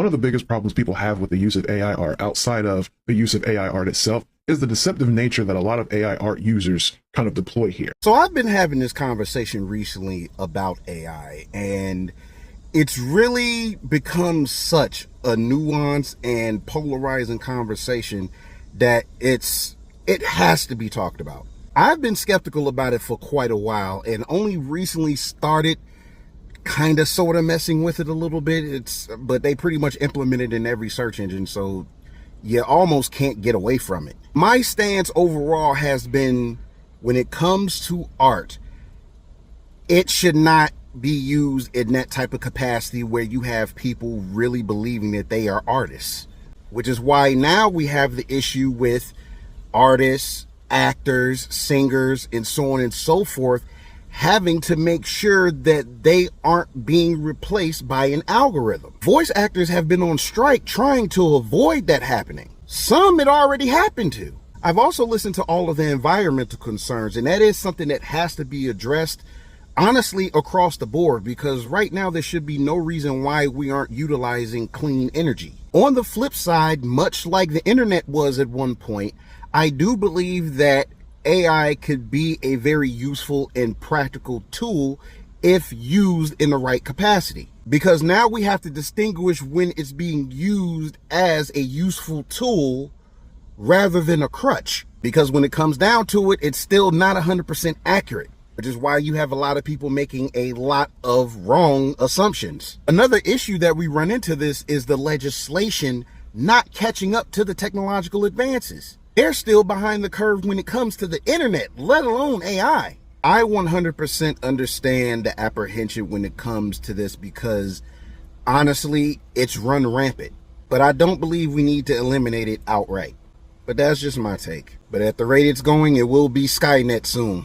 One of the biggest problems people have with the use of AI art outside of the use of AI art itself is the deceptive nature that a lot of AI art users kind of deploy here. So I've been having this conversation recently about AI, and it's really become such a nuanced and polarizing conversation that it has to be talked about. I've been skeptical about it for quite a while and only recently started kind of sort of messing with it a little bit. But they pretty much implement it in every search engine, so you almost can't get away from it. My stance overall has been, when it comes to art, it should not be used in that type of capacity where you have people really believing that they are artists, which is why now we have the issue with artists, actors, singers, and so on and so forth having to make sure that they aren't being replaced by an algorithm. Voice actors have been on strike trying to avoid that happening. Some it already happened to. I've also listened to all of the environmental concerns, and that is something that has to be addressed honestly across the board, because right now there should be no reason why we aren't utilizing clean energy. On the flip side, much like the internet was at one point, I do believe that AI could be a very useful and practical tool if used in the right capacity. Because now we have to distinguish when it's being used as a useful tool rather than a crutch. Because when it comes down to it, it's still not 100% accurate, which is why you have a lot of people making a lot of wrong assumptions. Another issue that we run into this is the legislation not catching up to the technological advances. They're still behind the curve when it comes to the internet, let alone AI. I 100% understand the apprehension when it comes to this because honestly, it's run rampant. But I don't believe we need to eliminate it outright. But that's just my take. But at the rate it's going, it will be Skynet soon.